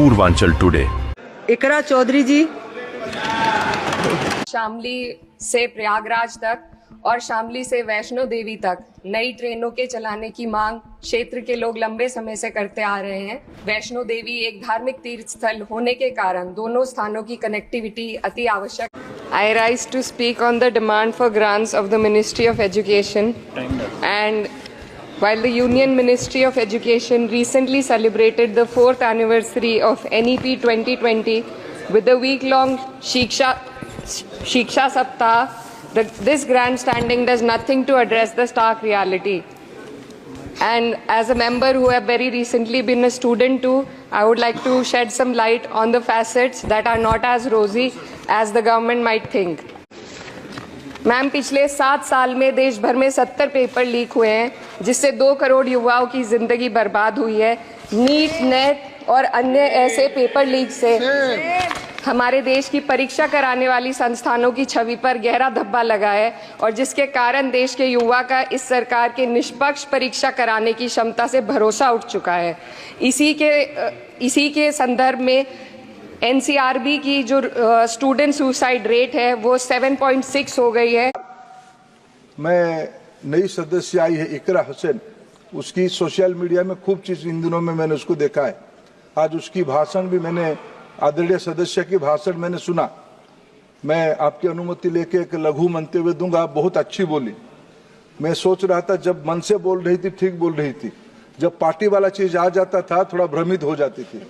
Purvanchal today. इकरा चौधरी जी। शामली से प्रयागराज तक और शामली से वैष्णो देवी तक नई ट्रेनों के चलाने की मांग क्षेत्र के लोग लंबे समय से करते आ रहे हैं। वैष्णो देवी एक धार्मिक तीर्थ स्थल होने के कारण दोनों स्थानों की कनेक्टिविटी अति आवश्यक। I rise to speak on the demand for grants of the Ministry of Education. And while the Union Ministry of Education recently celebrated the 4th anniversary of NEP 2020 with the week-long Shiksha Saptah, this grandstanding does nothing to address the stark reality. And as a member who have very recently been a student too, I would like to shed some light on the facets that are not as rosy as the government might think. Ma'am, पिछले 7 साल में देश भर में 70 paper leak हुए हैं, जिससे 2 करोड़ युवाओं की जिंदगी बर्बाद हुई है। नीट, नेट और अन्य ऐसे पेपर लीक से हमारे देश की परीक्षा कराने वाली संस्थानों की छवि पर गहरा धब्बा लगा है और जिसके कारण देश के युवा का इस सरकार के निष्पक्ष परीक्षा कराने की क्षमता से भरोसा उठ चुका है। इसी के संदर्भ में एनसीआरबी की जो स्टूडेंट सुसाइड रेट है वो 7.6 हो गई है। मैं नई सदस्य आई है इकरा हुसैन, उसकी सोशल मीडिया में खूब चीज इन दिनों में मैंने उसको देखा है। आज उसकी भाषण भी मैंने, आदरणीय सदस्य की भाषण मैंने सुना। मैं आपकी अनुमति लेके एक लघु मंतव्य दूंगा। बहुत अच्छी बोली। मैं सोच रहा था जब मन से बोल रही थी ठीक बोल रही थी, जब पार्टी वाला चीज आ जाता था थोड़ा भ्रमित हो जाती थी,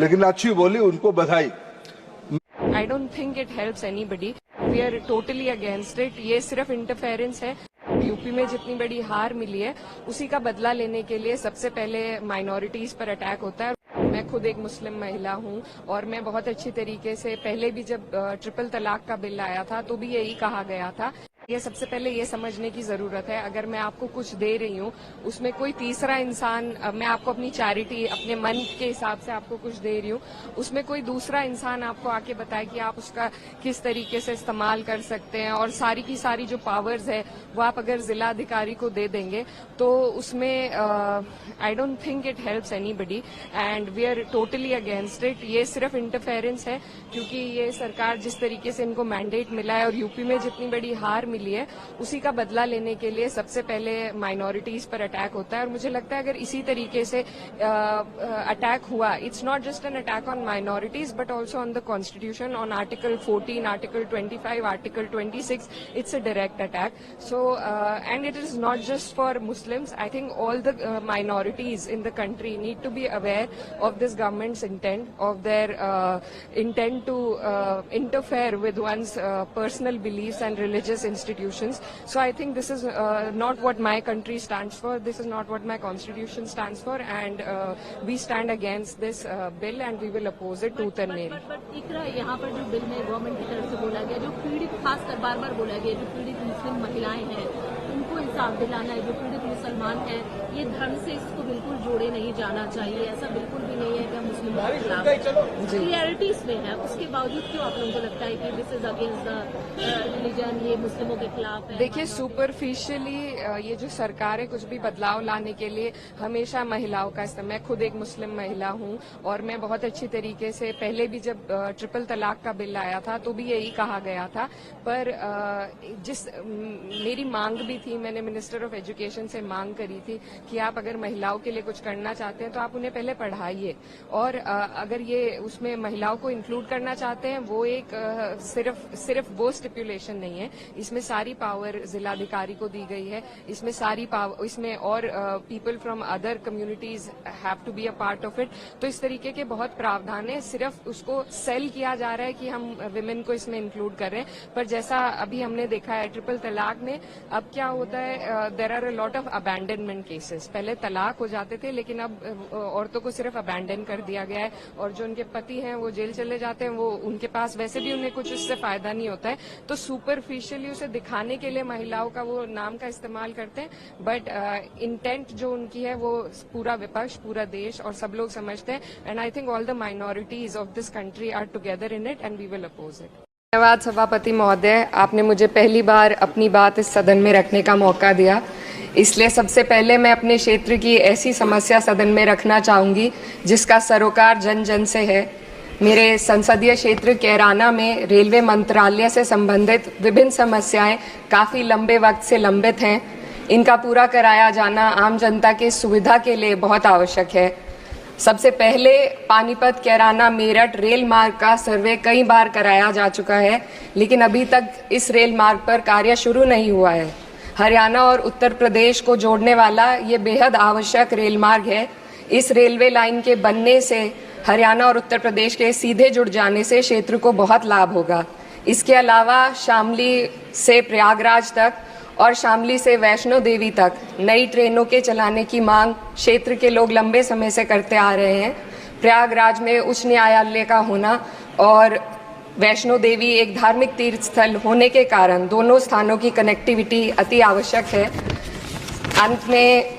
लेकिन अच्छी बोली, उनको बधाई। I don't think it helps anybody. We are totally against it. ये सिर्फ इंटरफेरेंस है। यूपी में जितनी बड़ी हार मिली है उसी का बदला लेने के लिए सबसे पहले माइनॉरिटीज पर अटैक होता है। मैं खुद एक मुस्लिम महिला हूं और मैं बहुत अच्छी तरीके से पहले भी जब ट्रिपल तलाक का बिल आया था तो भी यही कहा गया था। ये सबसे पहले ये समझने की जरूरत है, अगर मैं आपको कुछ दे रही हूँ उसमें कोई तीसरा इंसान, मैं आपको अपनी चैरिटी अपने मन के हिसाब से आपको कुछ दे रही हूँ, उसमें कोई दूसरा इंसान आपको आके बताए कि आप उसका किस तरीके से इस्तेमाल कर सकते हैं और सारी की सारी जो पावर्स है वो आप अगर जिला अधिकारी को दे देंगे तो उसमें I don't think it helps anybody and we are totally against it. ये सिर्फ इंटरफेरेंस है क्योंकि ये सरकार जिस तरीके से इनको मैंडेट मिला है और यूपी में जितनी बड़ी हार मिली है उसी का बदला लेने के लिए सबसे पहले माइनॉरिटीज पर अटैक होता है। और मुझे लगता है अगर इसी तरीके से अटैक हुआ, it's not just an attack on minorities but also on the constitution, on article 14, article 25, article 26, it's a direct attack. So and it is not just for Muslims, I think all the minorities in the country need to be aware of this government's intent, of their intent to interfere with one's personal beliefs and religious institutions. So I think this is not what my country stands for, this is not what my constitution stands for, and we stand against this bill and we will oppose it tooth and nail. but इकरा, यहाँ पर जो bill में government की तरफ से बोला गया, जो पीड़ित, खासकर बार बार बोला गया, जो पीड़ित मुस्लिम महिलाएं हैं उनको इंसाफ दिलाना है, जो पीड़ित मुसलमान हैं, ये धर्म से इसको बिल्कुल जोड़े नहीं जाना चाहिए। ऐसा बिल्कुल भी नहीं है कि हम मुस्लिमों के खिलाफ, क्लियरिटी इसमें है, उसके बावजूद क्यों आप लोगों को लगता है कि this is against the religion, ये मुस्लिमों के खिलाफ है? देखिए, सुपरफिशियली ये जो सरकार है कुछ भी बदलाव लाने के लिए हमेशा महिलाओं का इस्तेमाल, मैं खुद एक मुस्लिम महिला हूं और मैं बहुत अच्छी तरीके से पहले भी जब ट्रिपल तलाक का बिल आया था तो भी यही कहा गया था, पर मेरी मांग भी थी, मैंने मिनिस्टर ऑफ एजुकेशन से मांग करी थी कि आप अगर महिलाओं के लिए कुछ करना चाहते हैं तो आप उन्हें पहले पढ़ाइए और अगर ये उसमें महिलाओं को इंक्लूड करना चाहते हैं वो एक सिर्फ वो स्टिपुलेशन नहीं है, इसमें सारी पावर जिलाधिकारी को दी गई है, इसमें सारी पावर, इसमें और people from other communities have to be a part of it. तो इस तरीके के बहुत प्रावधान है, सिर्फ उसको सेल किया जा रहा है कि हम विमेन को इसमें इंक्लूड कर रहे हैं, पर जैसा अभी हमने देखा है ट्रिपल तलाक में अब क्या होता है, there are a lot of abandonment cases. पहले तलाक हो जाते थे लेकिन अब औरतों को सिर्फ अबैंडन कर दिया गया है और जो उनके पति हैं वो जेल चले जाते हैं, वो उनके पास वैसे भी उन्हें कुछ उससे फायदा नहीं होता है, तो सुपरफिशियली उसे दिखाने के लिए महिलाओं का वो नाम का इस्तेमाल करते हैं, बट इंटेंट जो उनकी है वो पूरा विपक्ष, पूरा देश और सब लोग समझते हैं and I think all the minorities of this country are together in it and we will oppose it. धन्यवाद सभापति महोदय, आपने मुझे पहली बार अपनी बात इस सदन में रखने का मौका दिया। इसलिए सबसे पहले मैं अपने क्षेत्र की ऐसी समस्या सदन में रखना चाहूँगी जिसका सरोकार जन जन से है। मेरे संसदीय क्षेत्र कैराना में रेलवे मंत्रालय से संबंधित विभिन्न समस्याएं काफ़ी लंबे वक्त से लंबित हैं। इनका पूरा कराया जाना आम जनता की सुविधा के लिए बहुत आवश्यक है। सबसे पहले पानीपत कैराना मेरठ रेल मार्ग का सर्वे कई बार कराया जा चुका है, लेकिन अभी तक इस रेल मार्ग पर कार्य शुरू नहीं हुआ है। हरियाणा और उत्तर प्रदेश को जोड़ने वाला ये बेहद आवश्यक रेल मार्ग है। इस रेलवे लाइन के बनने से हरियाणा और उत्तर प्रदेश के सीधे जुड़ जाने से क्षेत्र को बहुत लाभ होगा। इसके अलावा शामली से प्रयागराज तक और शामली से वैष्णो देवी तक नई ट्रेनों के चलाने की मांग क्षेत्र के लोग लंबे समय से करते आ रहे हैं। प्रयागराज में उच्च न्यायालय का होना और वैष्णो देवी एक धार्मिक तीर्थ स्थल होने के कारण दोनों स्थानों की कनेक्टिविटी अति आवश्यक है। अंत में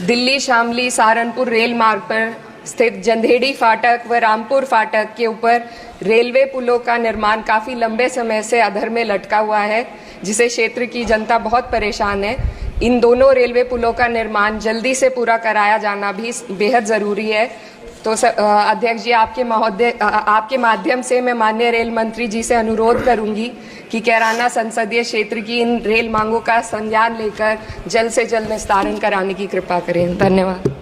दिल्ली शामली सहारनपुर रेल मार्ग पर स्थित जंधेड़ी फाटक व रामपुर फाटक के ऊपर रेलवे पुलों का निर्माण काफ़ी लंबे समय से अधर में लटका हुआ है, जिसे क्षेत्र की जनता बहुत परेशान है। इन दोनों रेलवे पुलों का निर्माण जल्दी से पूरा कराया जाना भी बेहद ज़रूरी है। तो अध्यक्ष जी, आपके माध्यम से मैं माननीय रेल मंत्री जी से अनुरोध करूंगी कि कैराना संसदीय क्षेत्र की इन रेल मांगों का संज्ञान लेकर जल्द से जल्द निस्तारण कराने की कृपा करें। धन्यवाद।